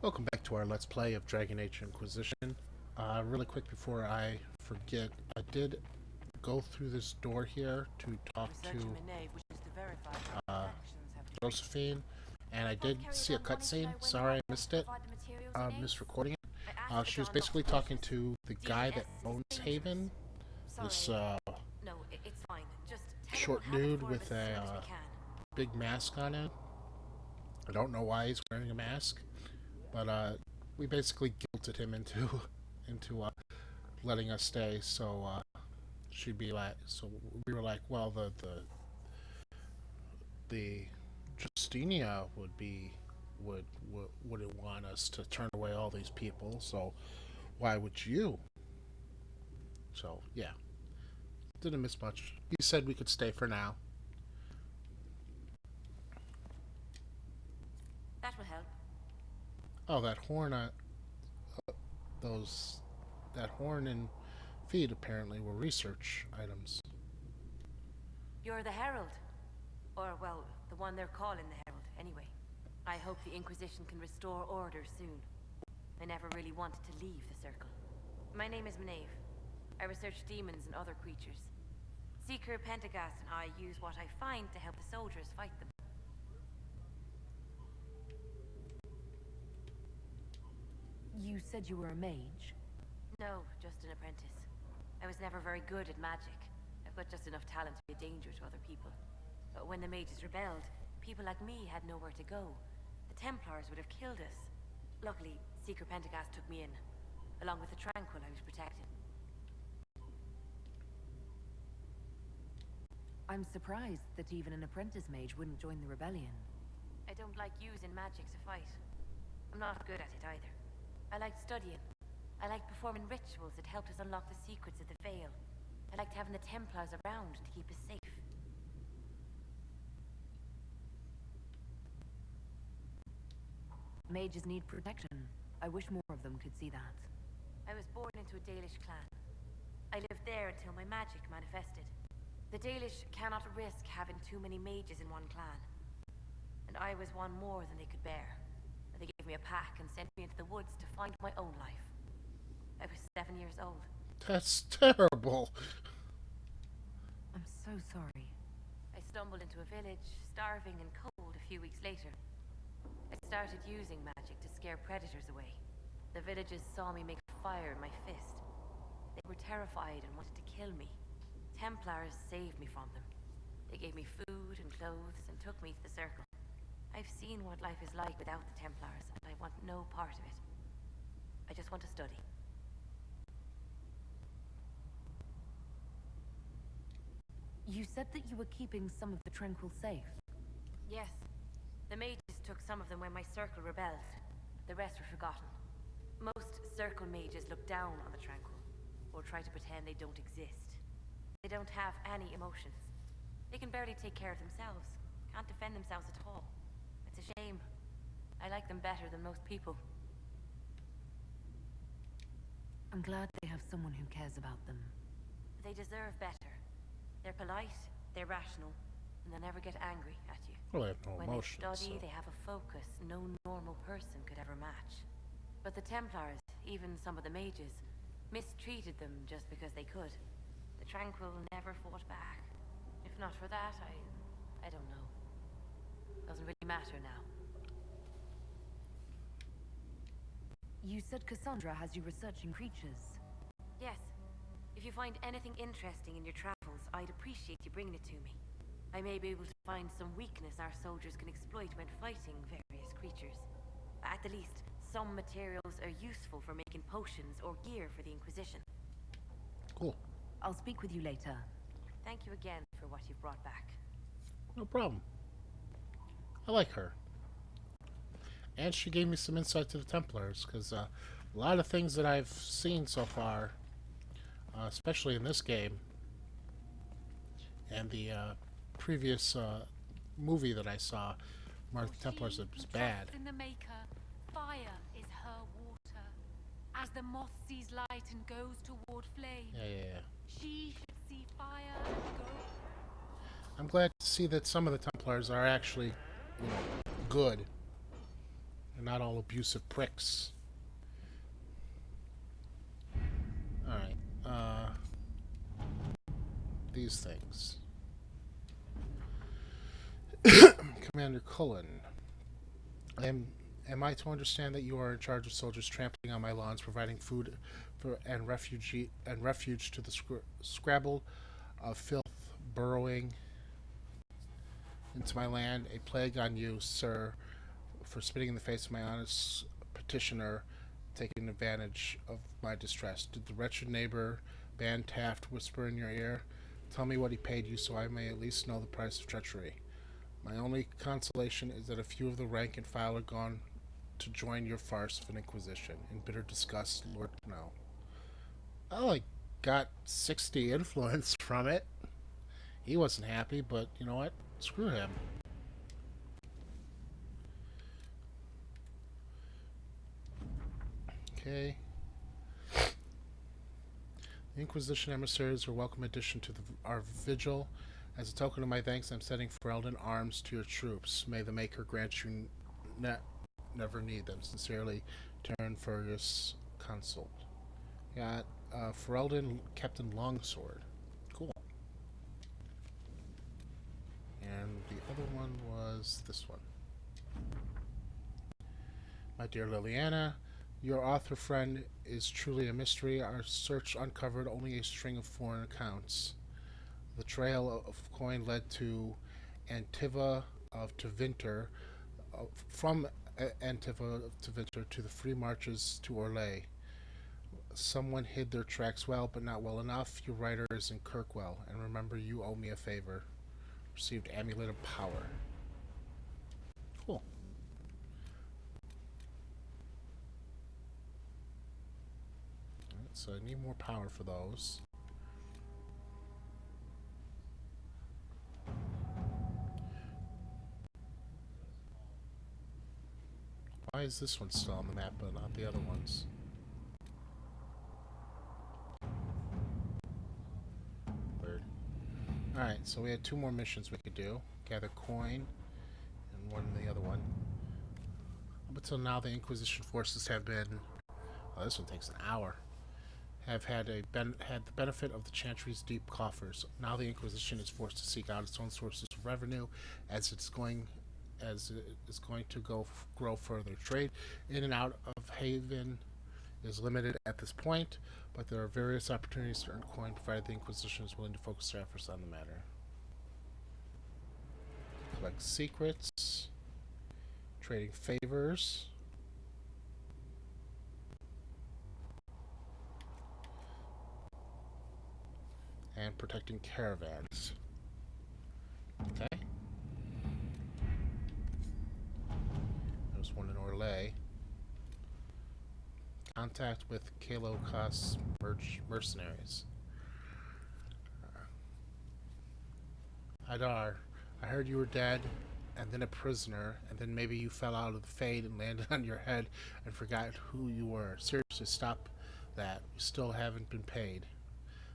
Welcome back to our Let's Play of Dragon Age Inquisition. Really quick before I forget, I did go through this door here to talk to uh, Josephine, and I did see a cutscene. Sorry I missed it. Misrecording it. She was basically talking to the guy that owns Haven, this short dude with a big mask on it. I don't know why he's wearing a mask. But we basically guilted him into into letting us stay. So she'd be like, so we were like, well, the Justinia wouldn't want us to turn away all these people. So why would you? So yeah, didn't miss much. He said we could stay for now. That will help. Oh, that horn! Those that horn and feet apparently were research items. You're the Herald. Or, well, the one they're calling the Herald, anyway. I hope the Inquisition can restore order soon. I never really wanted to leave the Circle. My name is Maeve. I research demons and other creatures. Seeker Pentagast and I use what I find to help the soldiers fight them. You said you were a mage? No, just an apprentice. I was never very good at magic. I've got just enough talent to be a danger to other people. But when the mages rebelled, people like me had nowhere to go. The Templars would have killed us. Luckily, Seeker Pentagast took me in. Along with the Tranquil, I was protected. I'm surprised that even an apprentice mage wouldn't join the rebellion. I don't like using magic to fight. I'm not good at it either. I like studying. I like performing rituals that helped us unlock the secrets of the Veil. I liked having the Templars around to keep us safe. Mages need protection. I wish more of them could see that. I was born into a Dalish clan. I lived there until my magic manifested. The Dalish cannot risk having too many mages in one clan. And I was one more than they could bear. They gave me a pack and sent me into the woods to find my own life. I was 7 years old. That's terrible. I'm so sorry. I stumbled into a village, starving and cold a few weeks later. I started using magic to scare predators away. The villagers saw me make fire in my fist. They were terrified and wanted to kill me. Templars saved me from them. They gave me food and clothes and took me to the Circle. I've seen what life is like without the Templars, and I want no part of it. I just want to study. You said that you were keeping some of the Tranquil safe. Yes. The mages took some of them when my Circle rebelled. The rest were forgotten. Most Circle mages look down on the Tranquil, or try to pretend they don't exist. They don't have any emotions. They can barely take care of themselves, can't defend themselves at all. It's a shame. I like them better than most people. I'm glad they have someone who cares about them. They deserve better. They're polite, they're rational, and they'll never get angry at you. Well, they have no When emotions. they study, So. they have a focus no normal person could ever match. But the Templars, even some of the mages, mistreated them just because they could. The Tranquil never fought back. If not for that, I don't know. Doesn't really matter now. You said Cassandra has you researching creatures. Yes. If you find anything interesting in your travels, I'd appreciate you bringing it to me. I may be able to find some weakness our soldiers can exploit when fighting various creatures. At the least, some materials are useful for making potions or gear for the Inquisition. Cool. I'll speak with you later. Thank you again for what you've brought back. No problem. I like her. And she gave me some insight to the Templars, because a lot of things that I've seen so far, especially in this game, and the previous movie that I saw, Mark the Templars was bad. In the Maker, fire is her water. As the moth sees light and goes toward flame, Yeah. she should see fire and go. I'm glad to see that some of the Templars are actually, good. They're not all abusive pricks. Alright, these things. Commander Cullen, am I to understand that you are in charge of soldiers trampling on my lawns, providing food and refuge to the scrabble of filth burrowing into my land? A plague on you, sir, for spitting in the face of my honest petitioner, taking advantage of my distress. Did the wretched neighbor, Ban Taft, whisper in your ear? Tell me what he paid you so I may at least know the price of treachery. My only consolation is that a few of the rank and file are gone to join your farce of an Inquisition. In bitter disgust, Lord no. Oh, I got 60 influence from it. He wasn't happy, but you know what? Screw him. Okay. The Inquisition emissaries are a welcome addition to our vigil. As a token of my thanks, I'm setting Ferelden arms to your troops. May the Maker grant you never need them. Sincerely, Terran Fergus, Consult. Got Ferelden Captain Longsword. Cool. And the other one was this one. My dear Liliana, your author friend is truly a mystery. Our search uncovered only a string of foreign accounts. The trail of coin led to Antiva of Tevinter, from Antiva of Tevinter to the free marches to Orlais. Someone hid their tracks well, but not well enough. Your writer is in Kirkwell, and remember, you owe me a favor. Received Amulet of Power. Cool. Alright, so I need more power for those. Why is this one still on the map, but not the other ones? Weird. Alright, so we had 2 more missions we could do. Gather coin, and one the other one. Up until now, the Inquisition forces have been... Oh, this one takes an hour. Have had the benefit of the Chantry's deep coffers. Now the Inquisition is forced to seek out its own sources of revenue, as it is going to grow further. Trade in and out of Haven is limited at this point, but there are various opportunities to earn coin, provided the Inquisition is willing to focus their efforts on the matter. Collect secrets, trading favors, and protecting caravans. Okay. There's one in Orlais. Contact with Kalokos mercenaries. Idar, I heard you were dead, and then a prisoner, and then maybe you fell out of the fade and landed on your head and forgot who you were. Seriously, stop that. We still haven't been paid.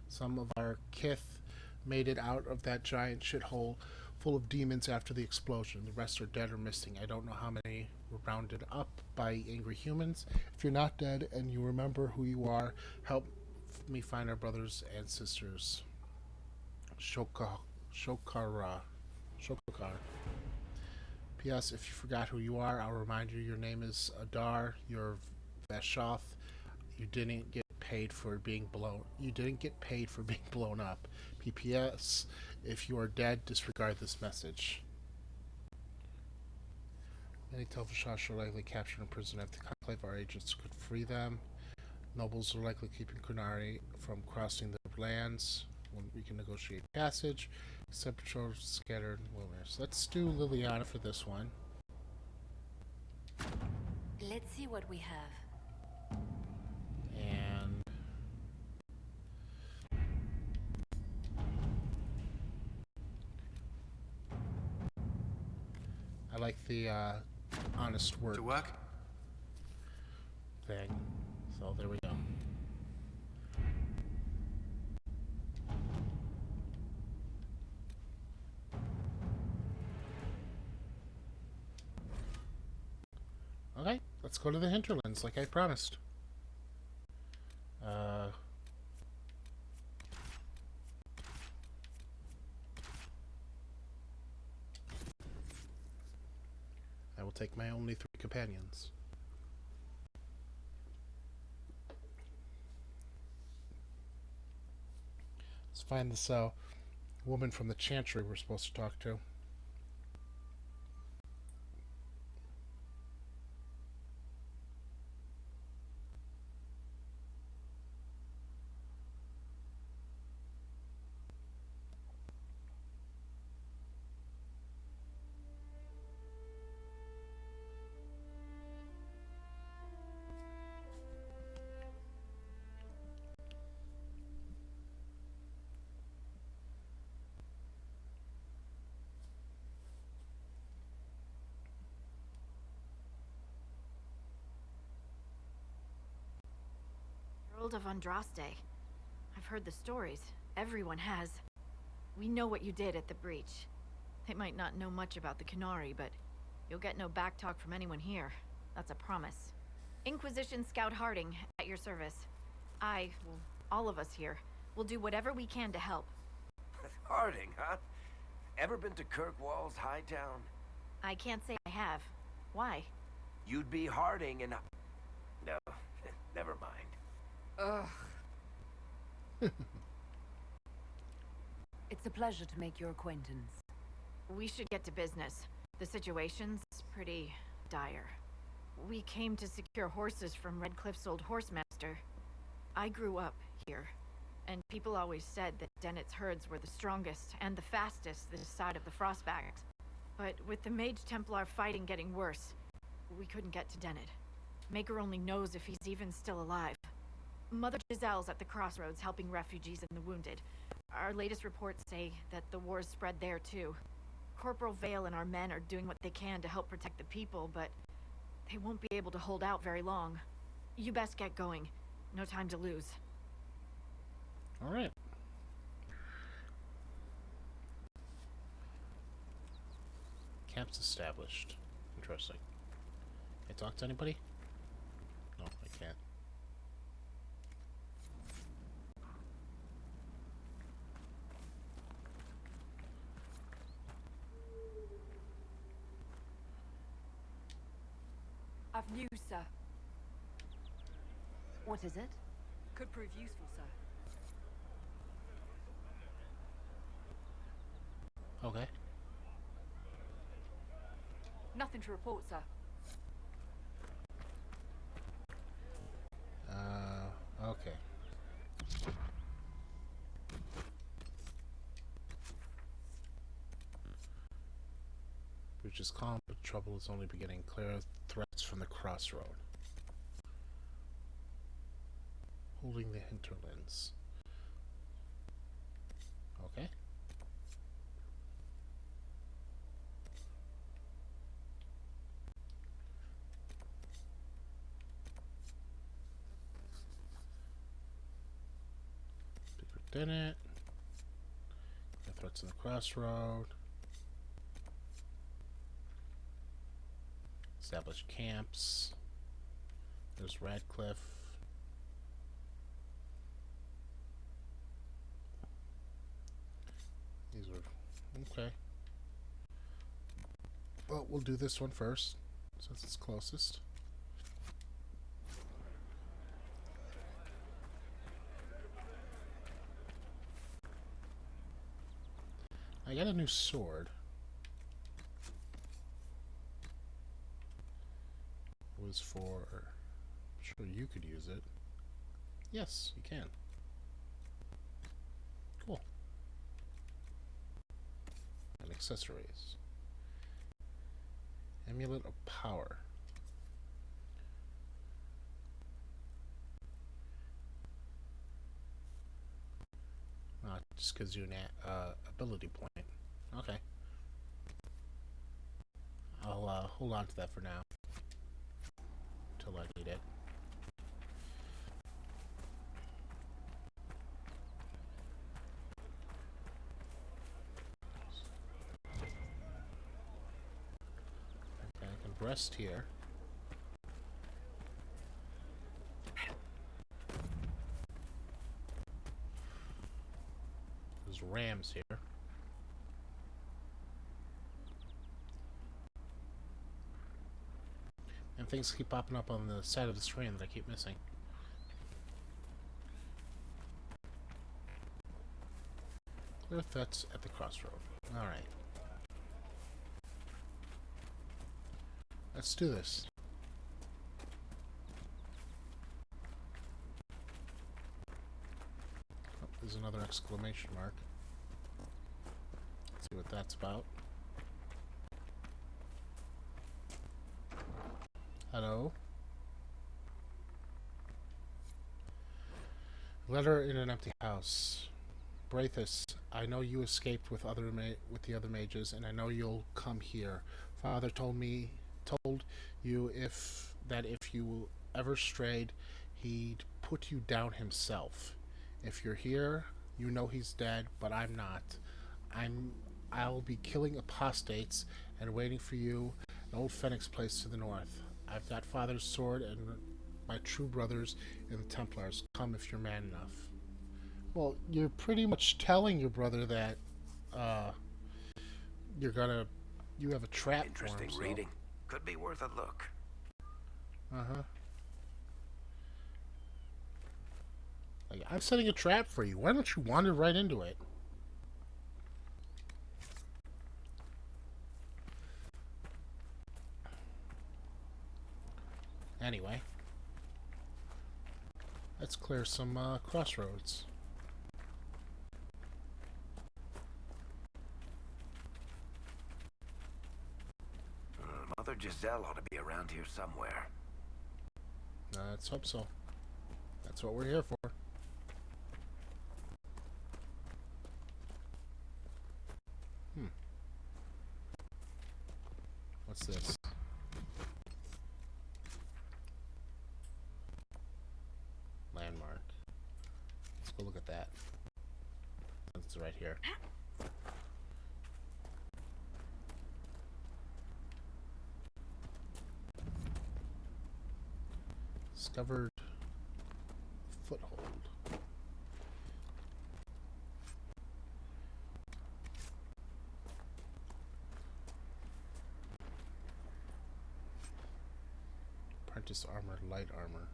Some of our kith made it out of that giant shithole full of demons after the explosion. The rest are dead or missing. I don't know how many were rounded up by angry humans. If you're not dead and you remember who you are, help me find our brothers and sisters. Shokar. P.S. If you forgot who you are, I'll remind you your name is Adar. You're Vashoth. You didn't get paid for being blown. You didn't get paid for being blown up. P.P.S. If you are dead, disregard this message. Many Telfashash are likely captured and imprisoned. If the Conclave, our agents could free them. Nobles are likely keeping Kunari from crossing the lands. When we can negotiate passage. Except patrols scattered in the wilderness. Let's do Liliana for this one. Let's see what we have. And I like the honest word To work? thing. So there we go. Okay, let's go to the Hinterlands like I promised. I will take my only 3 companions. Let's find this woman from the Chantry we're supposed to talk to. Herald of Andraste. I've heard the stories. Everyone has. We know what you did at the breach. They might not know much about the Canary, but you'll get no backtalk from anyone here. That's a promise. Inquisition Scout Harding, at your service. All of us here, will do whatever we can to help. Harding, huh? Ever been to Kirkwall's Hightown? I can't say I have. Why? You'd be Harding and... No, never mind. Ugh. It's a pleasure to make your acquaintance. We should get to business. The situation's pretty dire. We came to secure horses from Redcliffe's old horsemaster. I grew up here, and people always said that Dennett's herds were the strongest and the fastest this side of the Frostbacks. But with the mage Templar fighting getting worse, we couldn't get to Dennett. Maker only knows if he's even still alive. Mother Giselle's at the crossroads helping refugees and the wounded. Our latest reports say that the war's spread there too. Corporal Vale and our men are doing what they can to help protect the people, but they won't be able to hold out very long. You best get going. No time to lose. All right. Camp's established. Interesting. Can I talk to anybody? No, I can't. I've news, sir. What is it? Could prove useful, sir. Okay. Nothing to report, sir. Okay. Which is calm, but trouble is only beginning. Clear threats from the crossroad. Holding the Hinterlands. Okay. Didn't. The threats in the crossroad. Establish camps. There's Radcliffe. These are okay. Well, we'll do this one first, since it's closest. I got a new sword. It was for... I'm sure you could use it. Yes, you can. Cool. And accessories. Amulet of Power. It just gives you an ability point. Okay. I'll hold on to that for now. Until I need it. Okay, I can rest here. those rams here. And things keep popping up on the side of the screen that I keep missing. Clear threats at the crossroad. Alright. Let's do this. Oh, there's another exclamation mark. Let's see what that's about. Hello? Letter in an empty house. Braithus, I know you escaped with the other mages, and I know you'll come here. Father told you if you ever strayed, he'd put you down himself. If you're here, you know he's dead, but I'm not. I'll be killing apostates and waiting for you at Old Phoenix Place to the north. I've got Father's sword and my true brothers in the Templars. Come if you're man enough. Well, you're pretty much telling your brother that you have a trap for him. Interesting reading. Could be worth a look. Uh-huh. Like, I'm setting a trap for you. Why don't you wander right into it? Anyway. Let's clear some crossroads. Mother Giselle ought to be around here somewhere. Let's hope so. That's what we're here for. What's this? Landmark. Let's go look at that. It's right here. Discovered foothold. Apprentice armor, light armor.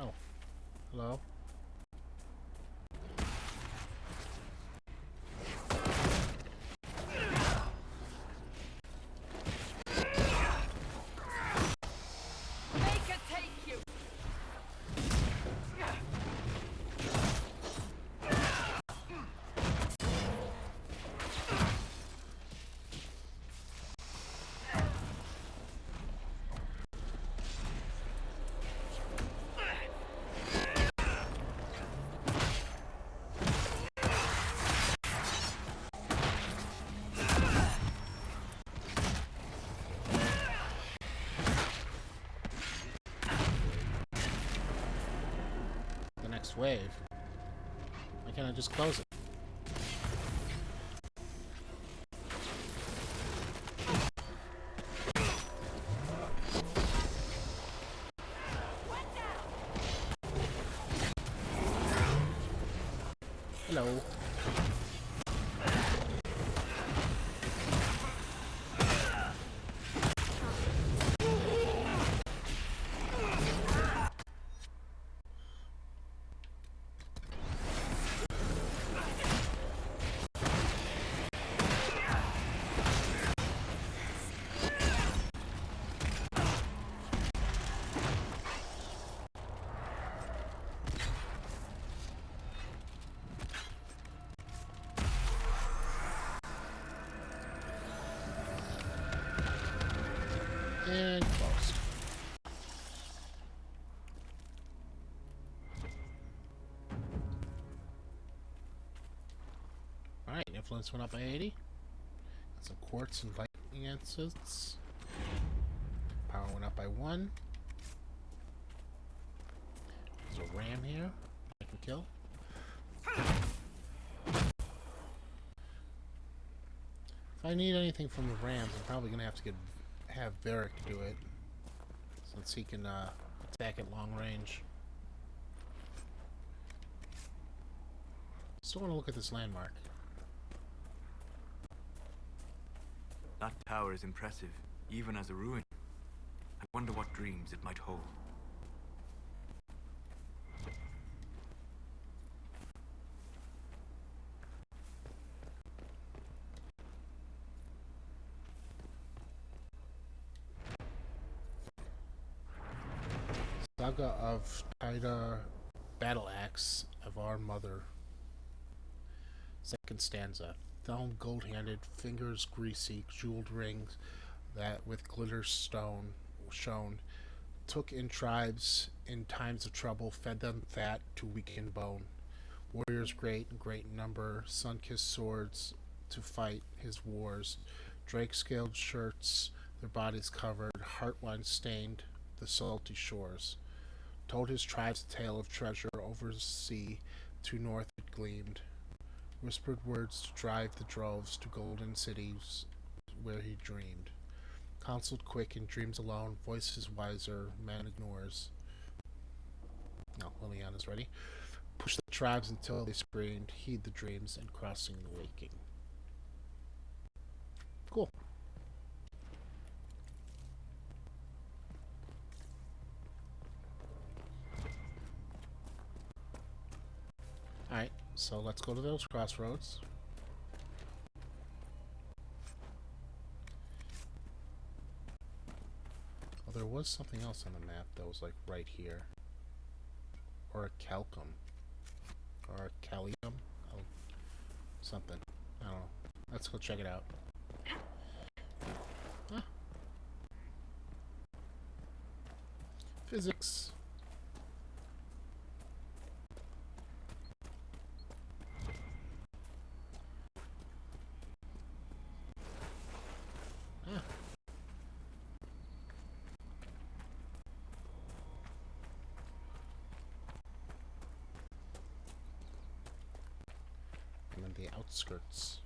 Oh, hello. Wave. Why can't I just close it? Hello. And closed. Alright, influence went up by 80. Got some quartz and lightning answers. Power went up by 1. There's a ram here I can kill. If I need anything from the Rams, I'm probably gonna have to have Varric do it, since he can attack at long range. Still want to look at this landmark. That tower is impressive, even as a ruin. I wonder what dreams it might hold. Saga of Tida Battle Axe of our Mother. Second stanza. Thumb gold-handed, fingers greasy, jeweled rings that with glitter stone shone. Took in tribes in times of trouble, fed them fat to weaken bone. Warriors great in number, sun-kissed swords to fight his wars. Drake-scaled shirts, their bodies covered, heartwine stained the salty shores. Told his tribes a tale of treasure over sea, to north it gleamed. Whispered words to drive the droves to golden cities where he dreamed. Counseled quick in dreams alone, voices wiser, man ignores. No, Liliana's ready. Push the tribes until they screamed, heed the dreams and crossing the waking. Cool. Alright, so let's go to those crossroads. Oh, there was something else on the map that was like right here. Or a calcum. Or a callium. Oh, something. I don't know. Let's go check it out. Huh. Physics. The outskirts.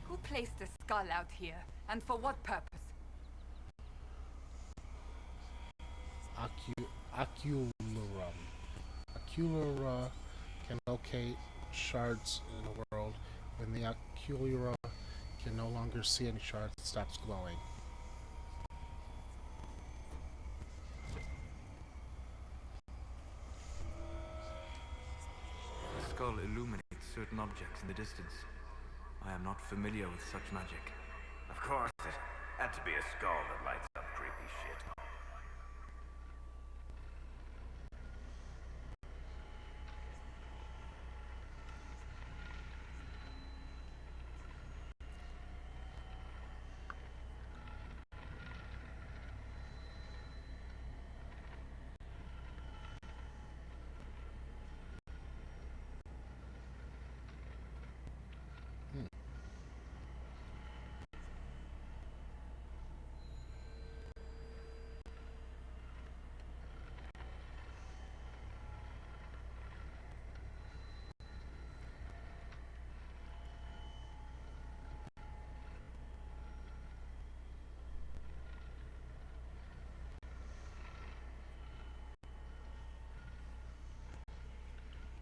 Who placed a skull out here, and for what purpose? Oculurum. Oculura can locate shards in the world. When the Oculura can no longer see any shards, it stops glowing. The skull illuminates certain objects in the distance. I am not familiar with such magic. Of course, it had to be a skull that lights up creepy shit.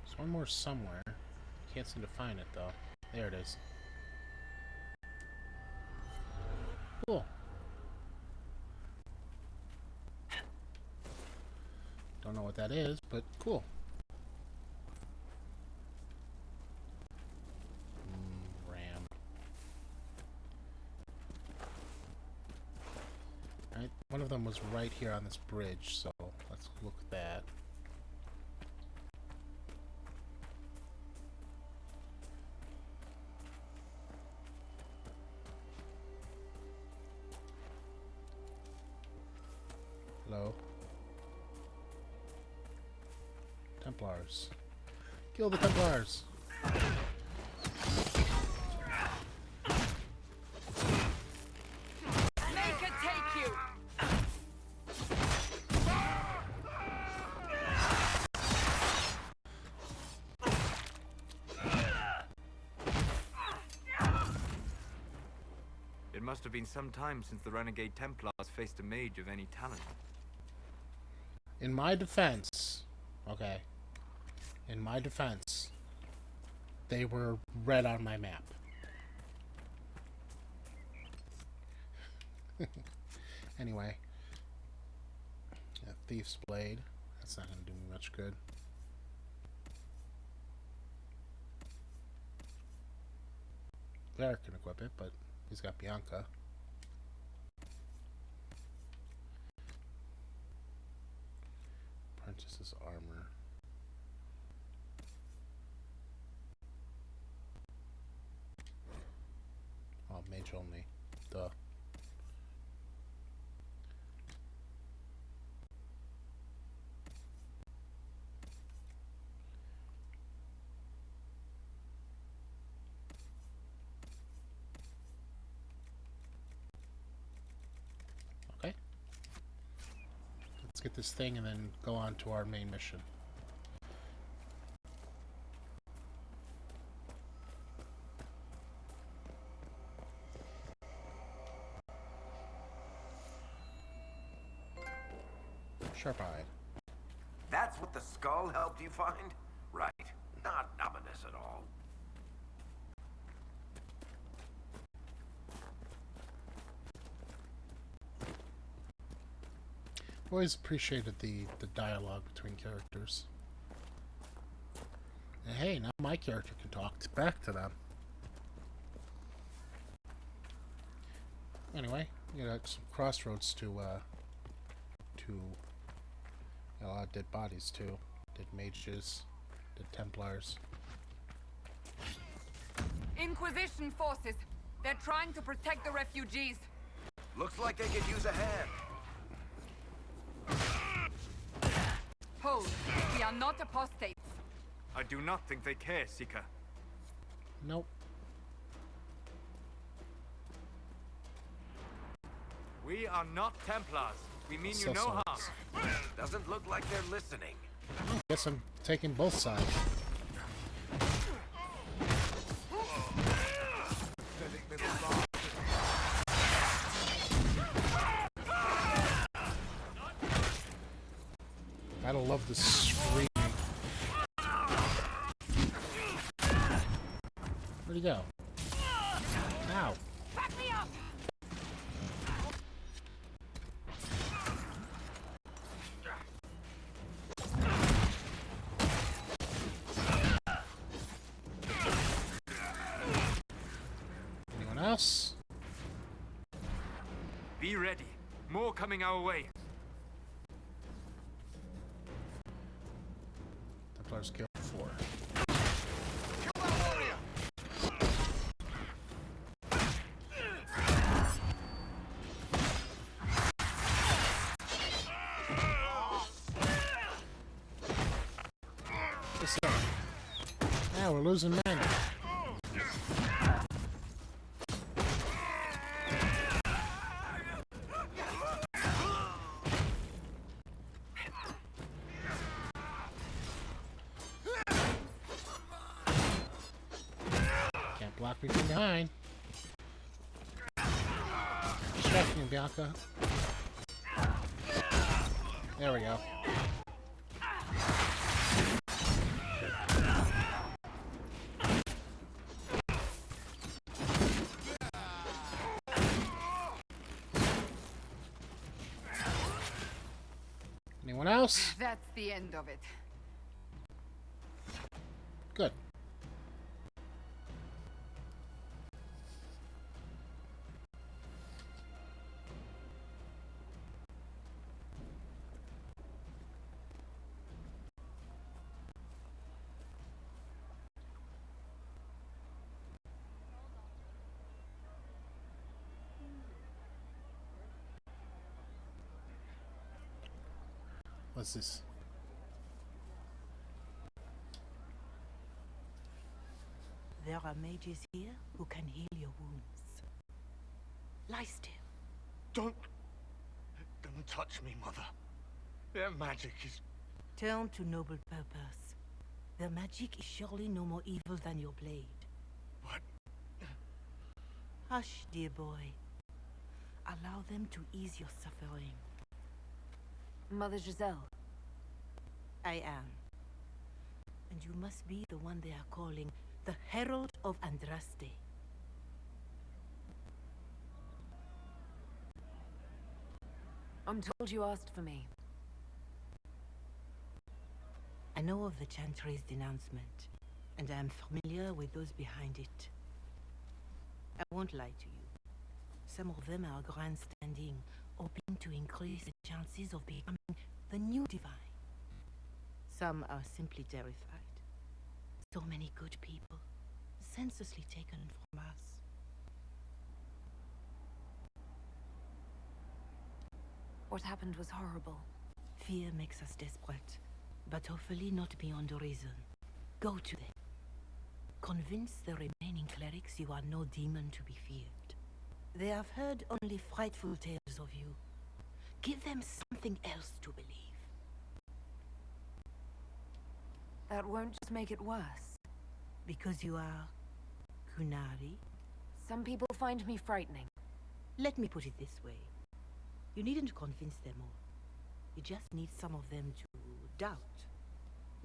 There's one more somewhere. Can't seem to find it though. There it is. Cool. Don't know what that is, but cool. Ram. Alright, one of them was right here on this bridge, so let's look at that. Hello. Templars. Kill the Templars! Make it take It must have been some time since the renegade Templars faced a mage of any talent. In my defense, okay, in my defense, they were red on my map. Anyway, a thief's blade. That's not going to do me much good. Varric can equip it, but he's got Bianca. Apprentice's armor. Oh, mage only. Duh. Okay. Let's get this thing and then go on to our main mission. Sharp-eyed. That's what the skull helped you find? Right. Not ominous at all. Always appreciated the dialogue between characters. And hey, now my character can talk back to them. Anyway, you got some crossroads to a lot of dead bodies too. Dead mages, dead Templars. Inquisition forces. They're trying to protect the refugees. Looks like they could use a hand. Hold. We are not apostates. I do not think they care, Seeker. Nope. We are not Templars. We mean you no harm. Doesn't look like they're listening. Guess I'm taking both sides. Gotta love the screaming. Where'd he go? Ow. Back me up! Anyone else? Be ready. More coming our way. Templars killed 4. Yeah, we're losing men. Can't block me from behind. Distract me, Bianca. There we go. Anyone else? That's the end of it. Good. What's this? There are mages here who can heal your wounds. Lie still. Don't touch me, Mother. Their magic is... Turn to noble purpose. Their magic is surely no more evil than your blade. What? Hush, dear boy. Allow them to ease your suffering. Mother Giselle. I am. And you must be the one they are calling the Herald of Andraste. I'm told you asked for me. I know of the Chantry's denouncement, and I am familiar with those behind it. I won't lie to you. Some of them are grandstanding, hoping to increase the chances of becoming the new divine. Some are simply terrified. So many good people, senselessly taken from us. What happened was horrible. Fear makes us desperate, but hopefully not beyond reason. Go to them. Convince the remaining clerics you are no demon to be feared. They have heard only frightful tales of you. Give them something else to believe. That won't just make it worse. Because you are Kunari? Some people find me frightening. Let me put it this way. You needn't convince them all. You just need some of them to doubt.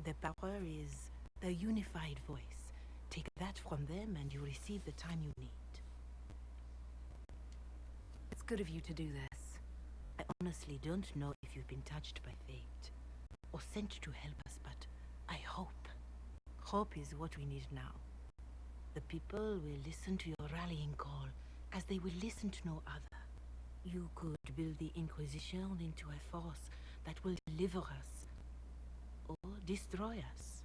Their power is their unified voice. Take that from them and you receive the time you need. It's good of you to do this. I honestly don't know if you've been touched by fate, or sent to help us, but I hope. Hope is what we need now. The people will listen to your rallying call, as they will listen to no other. You could build the Inquisition into a force that will deliver us, or destroy us.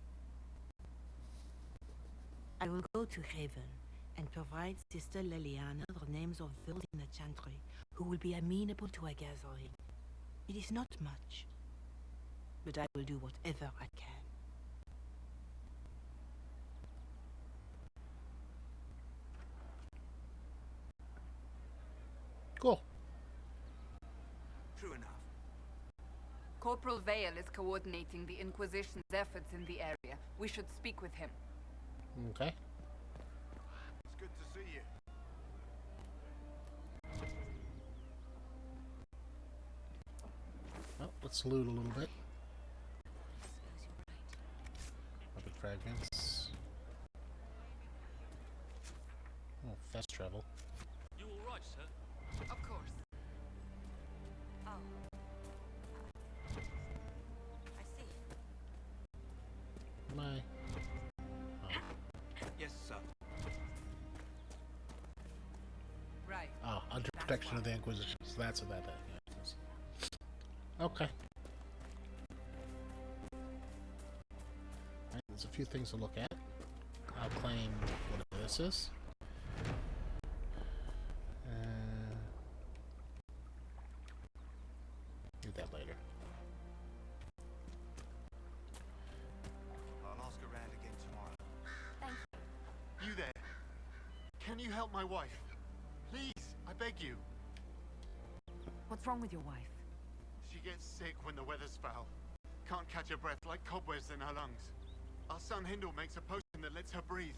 I will go to Haven and provide Sister Leliana the names of those in the Chantry who will be amenable to a gathering. It is not much, but I will do whatever I can. Cool. True enough. Corporal Vale is coordinating the Inquisition's efforts in the area. We should speak with him. Okay. It's good to see you. Well, let's loot a little bit. Other fragments. Oh, fast travel. You all right, sir? Of course. Oh. I see. Am I? Yes, sir. Right. Oh, under protection of the Inquisition. So that's what that is. Okay. Alright, there's a few things to look at. I'll claim whatever this is. Do that later. I'll ask around again tomorrow. Thank you. You there? Can you help my wife? Please, I beg you. What's wrong with your wife? She gets sick when the weather's foul. Can't catch her breath, like cobwebs in her lungs. Our son Hindle makes a potion that lets her breathe.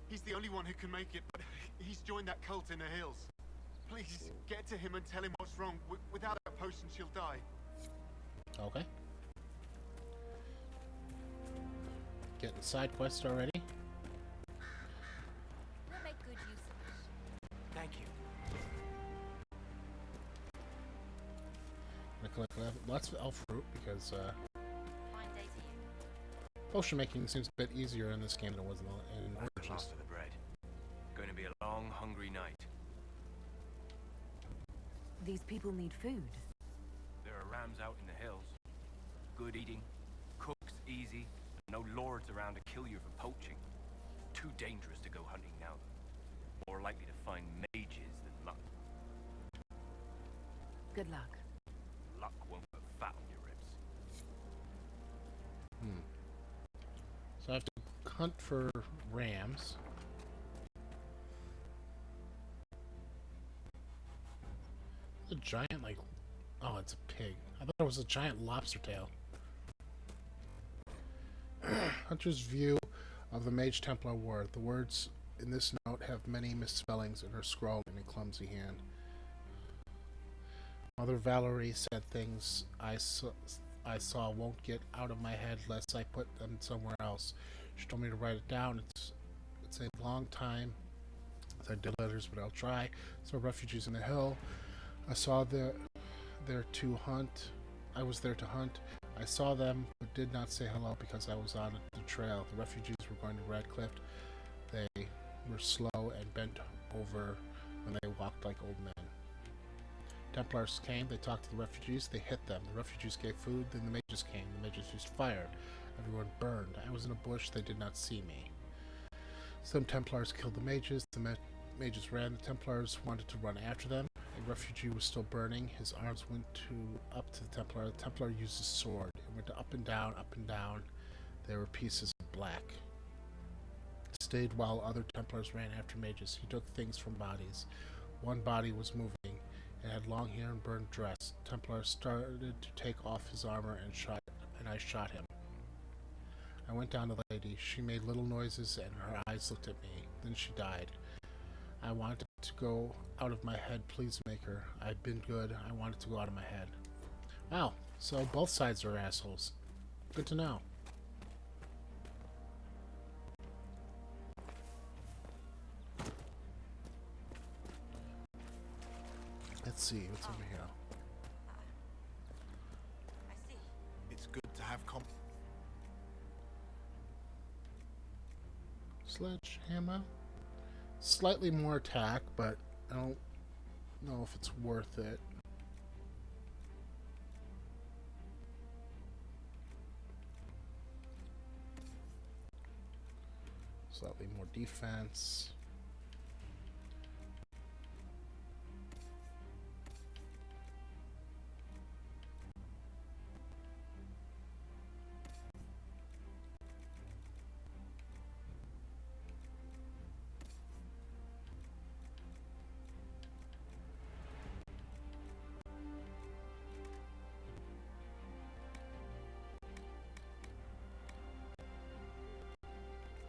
He's the only one who can make it, but he's joined that cult in the hills. Please, get to him and tell him what's wrong. Without that potion, she'll die. Okay. Getting side quests already. We'll make good use of it. Thank you. I'm gonna collect lots of elf fruit because Fine day to you. potion making seems a bit easier in this game than it was in Thanks Origins. for the bread. Going to be a long, hungry night. These people need food. There are rams out in the hills. Good eating, cooks easy, and no lords around to kill you for poaching. Too dangerous to go hunting now. More likely to find mages than luck. Good luck. Luck won't put fat on your ribs. So I have to hunt for rams. A giant, like, oh, it's a pig. I thought it was a giant lobster tail. Hunter's view of the Mage Templar War. The words in this note have many misspellings and are scrawled in a clumsy hand. Mother Valerie said things I saw won't get out of my head unless I put them somewhere else. She told me to write it down. It's a long time. I did letters, but I'll try. So refugees in the hill. I saw there to hunt. I was there to hunt. I saw them, but did not say hello because I was on the trail. The refugees were going to Radcliffe. They were slow and bent over when they walked like old men. Templars came, they talked to the refugees, they hit them. The refugees gave food, then the mages came. The mages used fire. Everyone burned. I was in a bush, they did not see me. Some Templars killed the mages. The mages ran. The Templars wanted to run after them. A refugee was still burning. His arms went up to the Templar. The Templar used his sword. It went up and down, up and down. There were pieces of black. Stayed while other Templars ran after mages. He took things from bodies. One body was moving. It had long hair and burned dress. Templar started to take off his armor and I shot him. I went down to the lady. She made little noises and her eyes looked at me. Then she died. I wanted to go out of my head. Please make her. I've been good. I wanted to go out of my head. Wow. So both sides are assholes. Good to know. Let's see what's over here. I see. It's good to have Sledgehammer. Slightly more attack, but I don't know if it's worth it. Slightly more defense.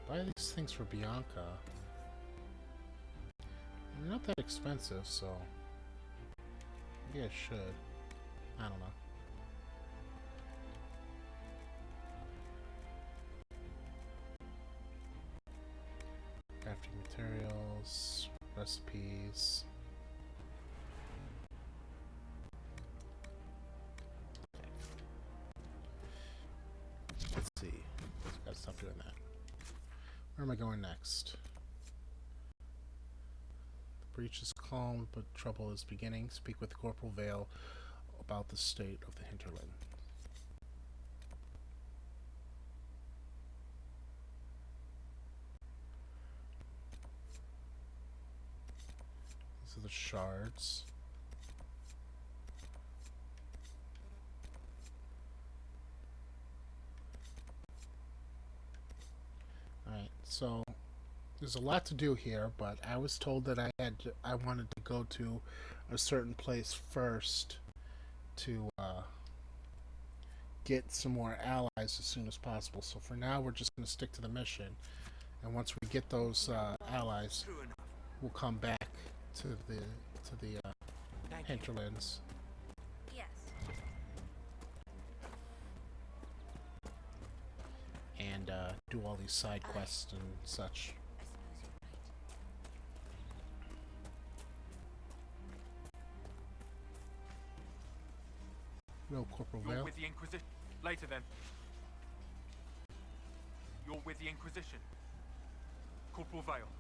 Buy these things for Bianca. They're not that expensive, so maybe I should. I don't know. Crafting materials, recipes. Okay. Let's see. Gotta stop doing that. Where am I going next? The breach is calm, but trouble is beginning. Speak with Corporal Vale about the state of the Hinterland. These are the shards. Alright, so there's a lot to do here, but I was told that I wanted to go to a certain place first to get some more allies as soon as possible. So for now, we're just going to stick to the mission, and once we get those allies, we'll come back to the Hinterlands. Yes. And do all these side quests and such. I suppose you're right. No, Corporal You're Vale. with the Inquisition. Later then. You're with the Inquisition. Corporal Vale,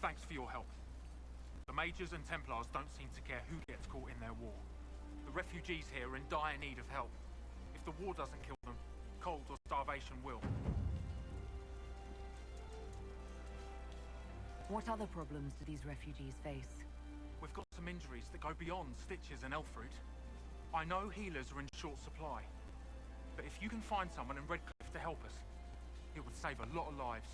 thanks for your help. The mages and Templars don't seem to care who gets caught in their war. The refugees here are in dire need of help. If the war doesn't kill them, cold or starvation will. What other problems do these refugees face? We've got some injuries that go beyond stitches and elf fruit. I know healers are in short supply, but if you can find someone in Redcliffe to help us, it would save a lot of lives.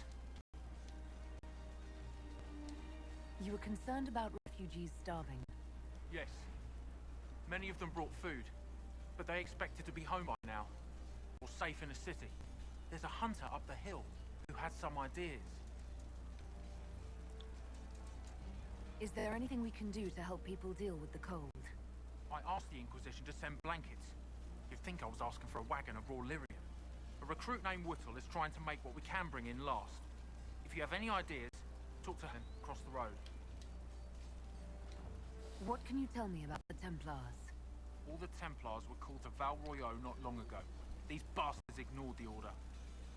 You were concerned about refugees starving. Yes. Many of them brought food, but they expected to be home by now, or safe in a city. There's a hunter up the hill who has some ideas. Is there anything we can do to help people deal with the cold? I asked the Inquisition to send blankets. You'd think I was asking for a wagon of raw lyrium. A recruit named Whittle is trying to make what we can bring in last. If you have any ideas, talk to him across the road. What can you tell me about the Templars? All the Templars were called to Val Royeaux not long ago. These bastards ignored the order.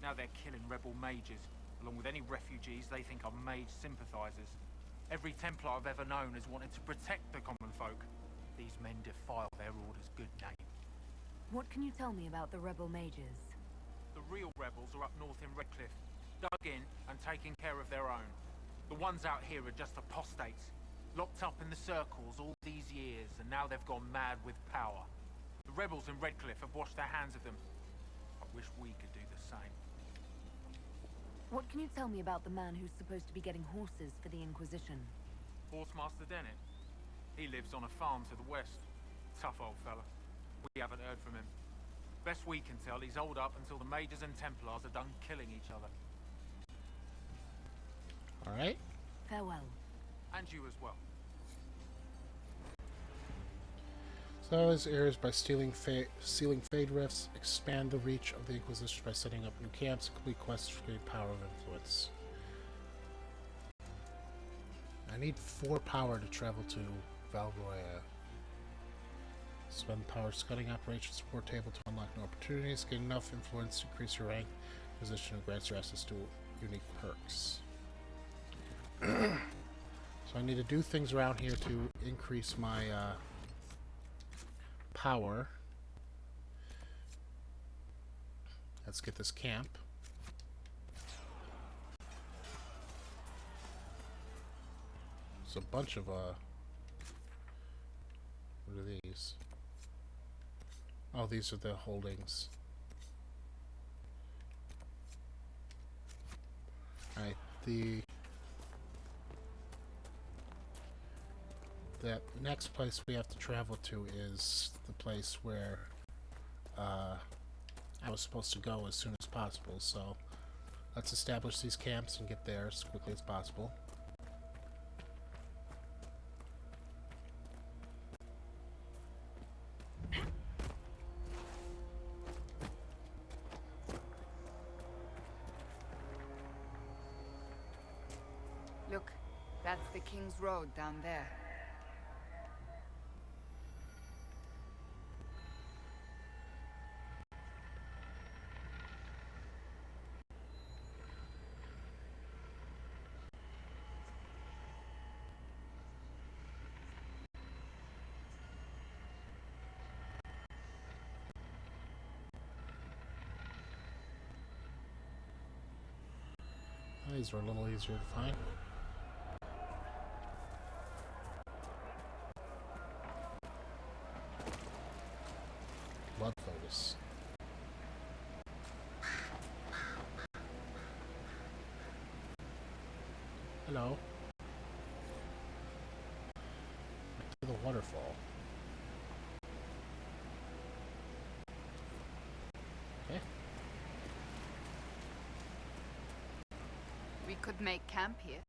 Now they're killing rebel mages, along with any refugees they think are mage sympathizers. Every Templar I've ever known has wanted to protect the common folk. These men defile their order's good name. What can you tell me about the rebel mages? The real rebels are up north in Redcliffe, dug in and taking care of their own. The ones out here are just apostates, locked up in the circles all these years, and now they've gone mad with power. The rebels in Redcliffe have washed their hands of them. I wish we could do the same. What can you tell me about the man who's supposed to be getting horses for the Inquisition? Horsemaster Dennett. He lives on a farm to the west. Tough old fella. We haven't heard from him. Best we can tell, he's holed up until the mages and Templars are done killing each other. Alright. Farewell. And you as well. So his heirs by sealing fade rifts, expand the reach of the Inquisition by setting up new camps, complete quests for getting power of influence. I need 4 power to travel to Val Royeaux. Spend power scudding operations support table to unlock new opportunities. Get enough influence to increase your rank. Position and grants your access to unique perks. So I need to do things around here to increase my power. Let's get this camp. There's a bunch of what are these? Oh, these are the holdings. Alright, that next place we have to travel to is the place where I was supposed to go as soon as possible, so let's establish these camps and get there as quickly as possible. Look, that's the King's Road down there. These are a little easier to find. Blood focus. Hello. Back to the waterfall. Okay. We could make camp here.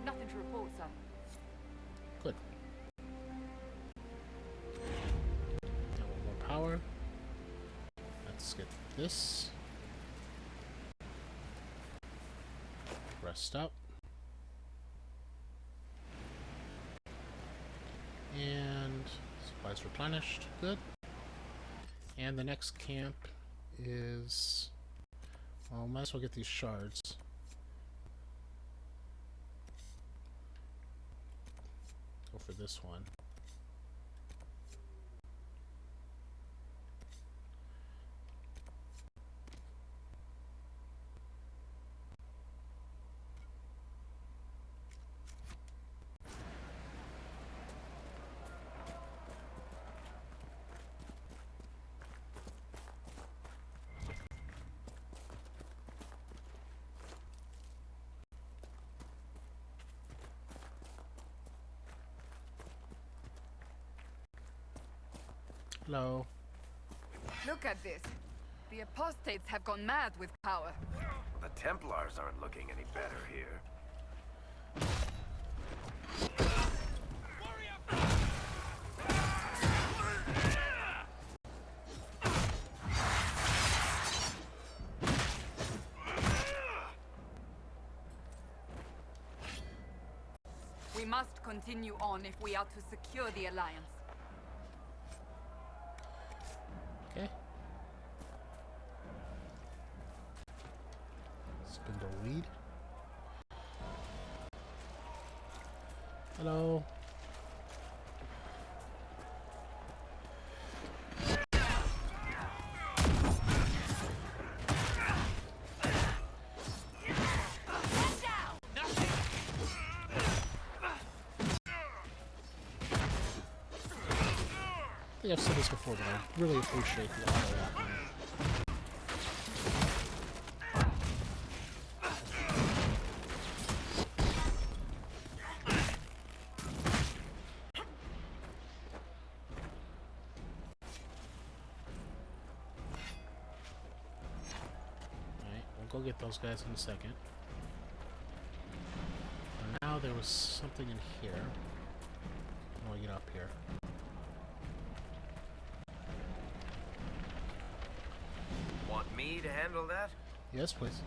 Nothing to report, sir. Good. Now more power. Let's get this. Rest up. And supplies replenished. Good. And the next camp is... well, might as well get these shards. Go for this one. Hello. Look at this. The apostates have gone mad with power. The Templars aren't looking any better here. We must continue on if we are to secure the Alliance. Okay. Spin the lead. Hello. I think I've said this before, but I really appreciate the auto lock. Alright, we'll go get those guys in a second. And now there was something in here. I want to get up here. Want me to handle that? Yes, please.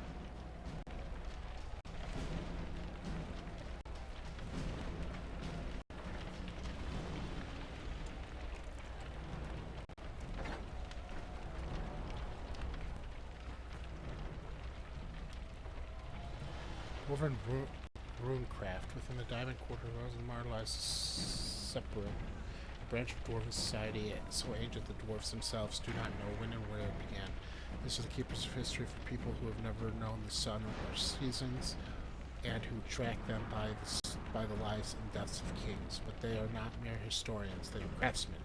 Over in Runecraft, within the Diamond Quarter, Rosenmar lies separate branch of Dwarven society, so ancient the dwarves themselves do not know when and where it began. This is the keepers of history for people who have never known the sun or seasons, and who track them by the lives and deaths of kings. But they are not mere historians; they are craftsmen.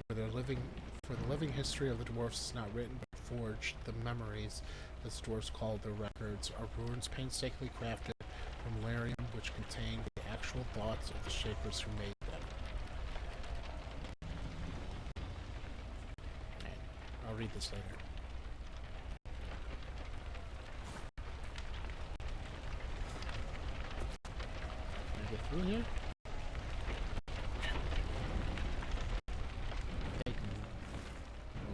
For the living history of the dwarfs is not written but forged. The memories, as dwarves call their records, are runes painstakingly crafted from lyrium, which contain the actual thoughts of the shapers who made them. I'll read this later. Can I get through here? Take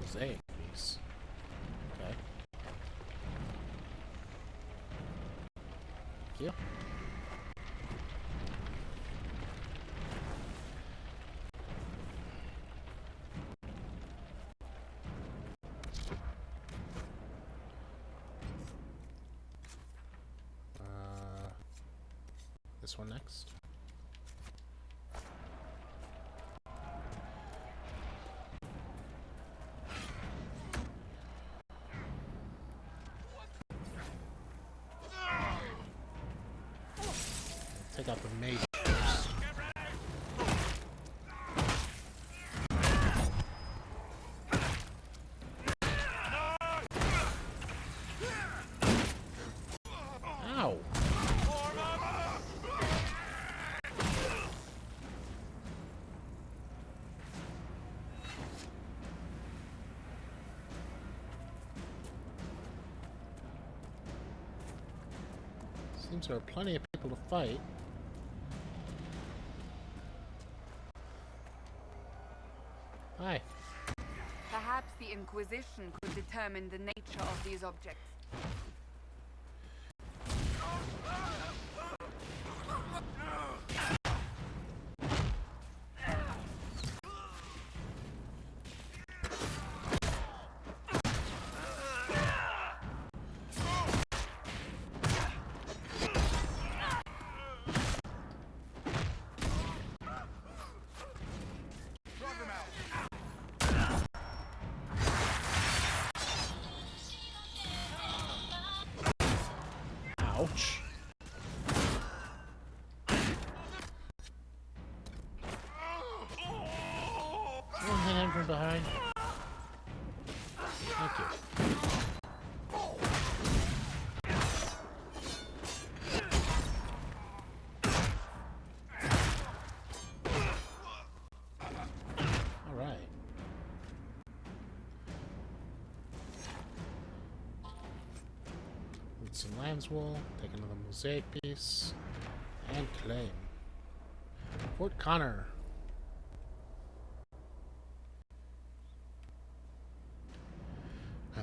mosaic piece. Okay. Thank you. This one next. Take out the mage first. Ow! Seems there are plenty of people to fight. Hi. Perhaps the Inquisition could determine the nature of these objects. Ouch. One hand from behind. Thank you. All right. Let's some lamb's wool, take another mosaic piece, and claim. Fort Connor.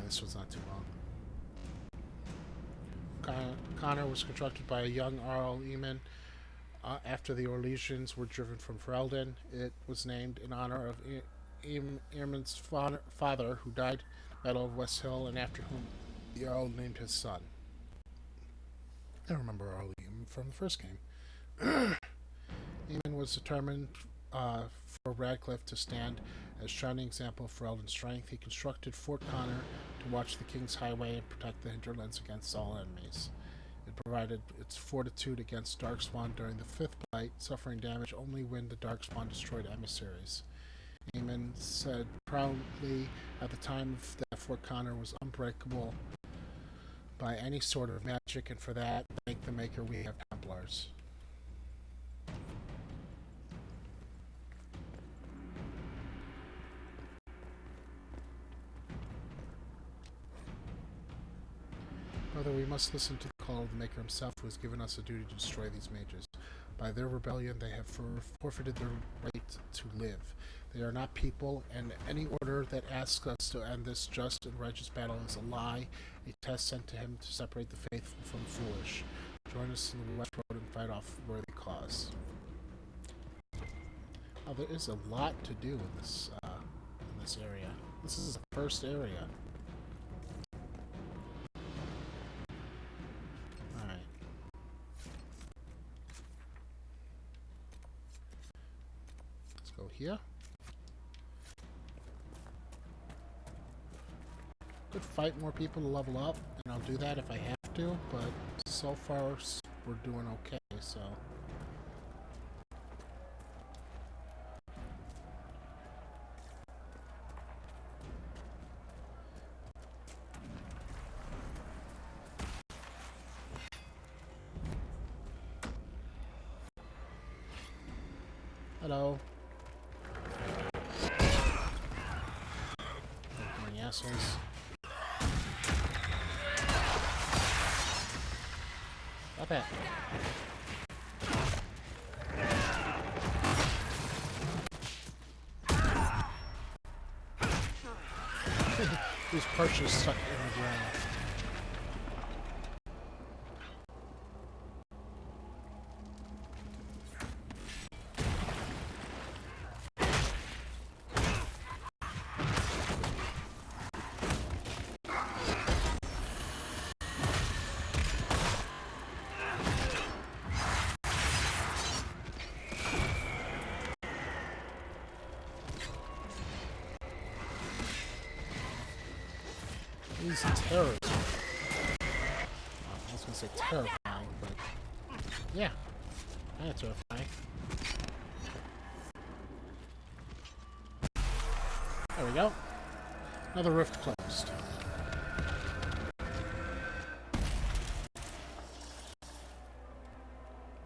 This one's not too long. Connor was constructed by a young Arl Eamon. After the Orlesians were driven from Ferelden, it was named in honor of Eamon's father, who died at the Battle of West Hill, and after whom the Earl named his son. I remember Arl Eamon from the first game. Eamon was determined for Radcliffe to stand as shining example of Ferelden's strength. He constructed Fort Connor to watch the King's Highway and protect the Hinterlands against all enemies. It provided its fortitude against Darkspawn during the Fifth Blight, suffering damage only when the Darkspawn destroyed emissaries. Eamon said proudly at the time that Fort Connor was unbreakable by any sort of magic, and for that, thank the Maker, we have Templars. Brother, we must listen to the call of the Maker himself, who has given us a duty to destroy these mages. By their rebellion, they have forfeited their right to live. They are not people, and any order that asks us to end this just and righteous battle is a lie, a test sent to him to separate the faithful from the foolish. Join us in the West Road and fight off a worthy cause. Oh, there is a lot to do in this area. This is the first area. Here. Could fight more people to level up, and I'll do that if I have to, but so far we're doing okay, so. Hello. Assholes. Stop it. These perches stuck in the ground. These terrors. I was gonna say terrifying, but yeah, kind of terrifying. There we go. Another rift closed.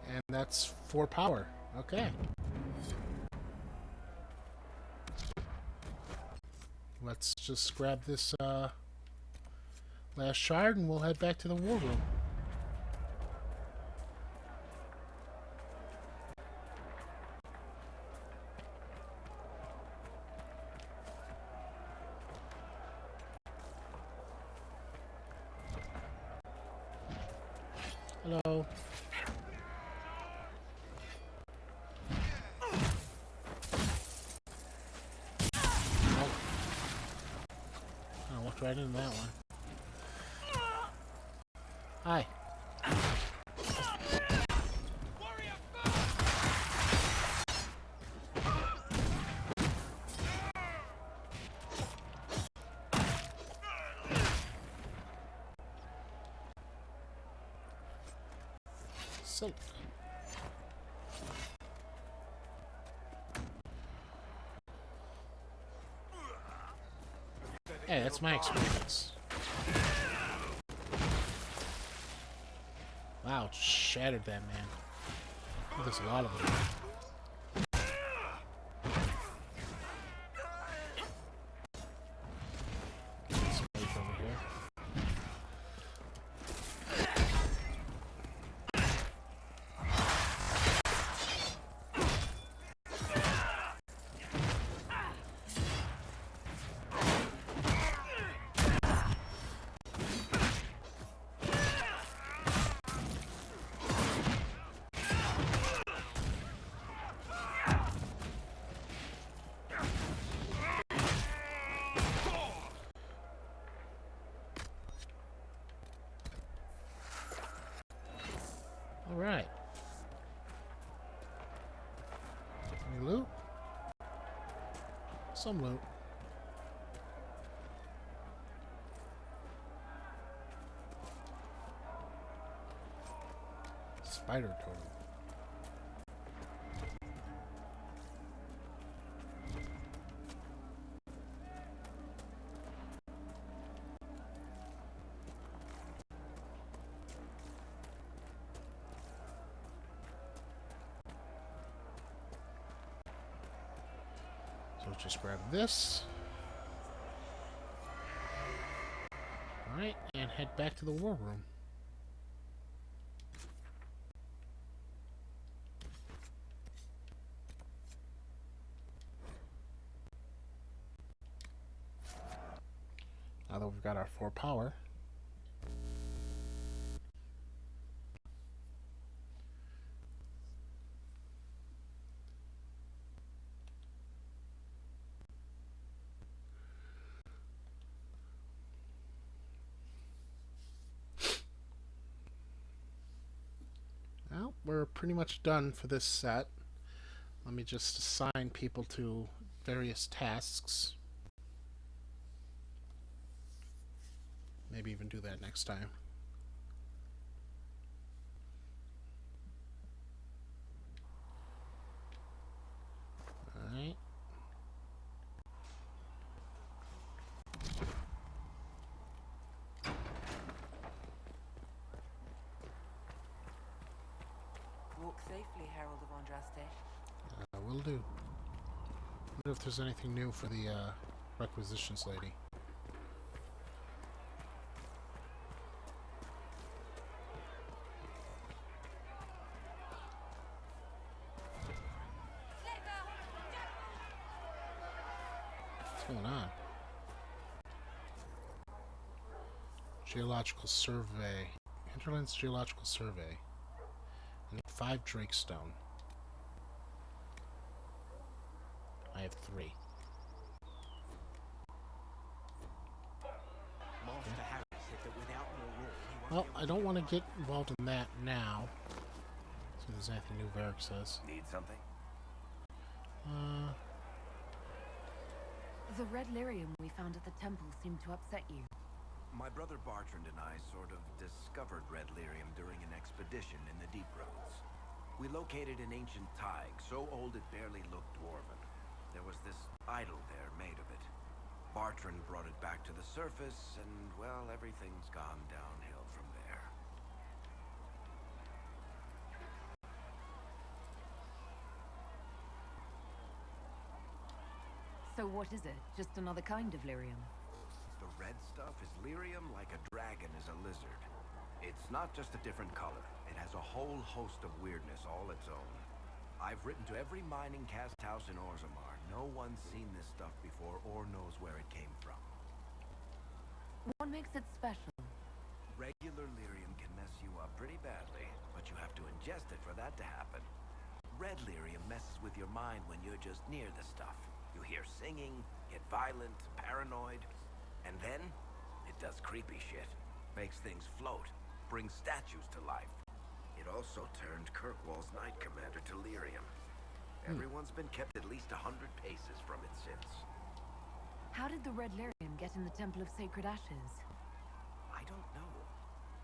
And that's 4 power. Okay. Let's just grab this last shard and we'll head back to the war room. Hello. Oh. I walked right into that one. Hi. Silk. Hey, that's my experience. Wow, it shattered that man. Oh, there's a lot of them. Get some mage over here. Some loot. Spider totem. So let's just grab this. Alright, and head back to the war room. Now that we've got our 4 power. Well, we're pretty much done for this set. Let me just assign people to various tasks. Maybe even do that next time. Alright. Walk safely, Herald of Andraste. Will do. Wonder if there's anything new for the requisitions lady. What's going on? Geological survey. Hinterlands geological survey. I need 5 Drake stone. I have 3. Well, I don't want to get involved in that now. See if there's anything new Varric says. Need something? The red lyrium we found at the temple seemed to upset you. My brother Bartrand and I sort of discovered red lyrium during an expedition in the Deep Roads. We located an ancient thaig, so old it barely looked dwarven. There was this idol there made of it. Bartrand brought it back to the surface, and, well, everything's gone downhill from there. So what is it? Just another kind of lyrium? The red stuff is lyrium like a dragon is a lizard. It's not just a different color. It has a whole host of weirdness all its own. I've written to every mining cast house in Orzammar. No one's seen this stuff before or knows where it came from. What makes it special? Regular lyrium can mess you up pretty badly, but you have to ingest it for that to happen. Red lyrium messes with your mind when you're just near the stuff. You hear singing, get violent, paranoid, and then it does creepy shit. Makes things float, brings statues to life. It also turned Kirkwall's Knight Commander to lyrium. Everyone's been kept at least 100 paces from it since. How did the red lyrium get in the Temple of Sacred Ashes? I don't know.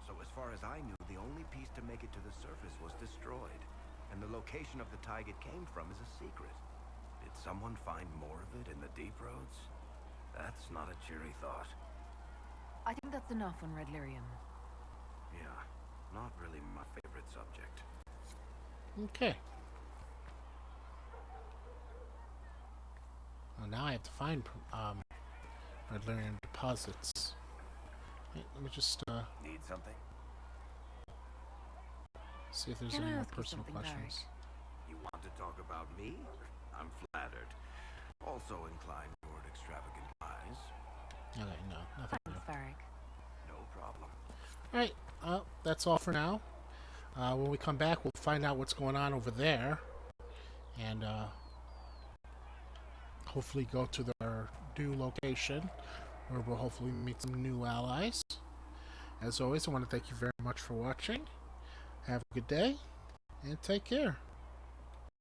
So as far as I knew, the only piece to make it to the surface was destroyed. And the location of the thaig it came from is a secret. Did someone find more of it in the Deep Roads? That's not a cheery thought. I think that's enough on red lyrium. Yeah, not really my favorite subject. Okay. Well, now I have to find red lyrium deposits. Wait, let me just Need something? see if there's Can I any more ask you personal something, questions. You want to talk about me? I'm flattered. Also inclined toward extravagant eyes. Okay, no, nothing new. Thanks, Varric. No problem. Alright, that's all for now. When we come back, we'll find out what's going on over there. And hopefully go to their new location, where we'll hopefully meet some new allies. As always, I want to thank you very much for watching. Have a good day, and take care.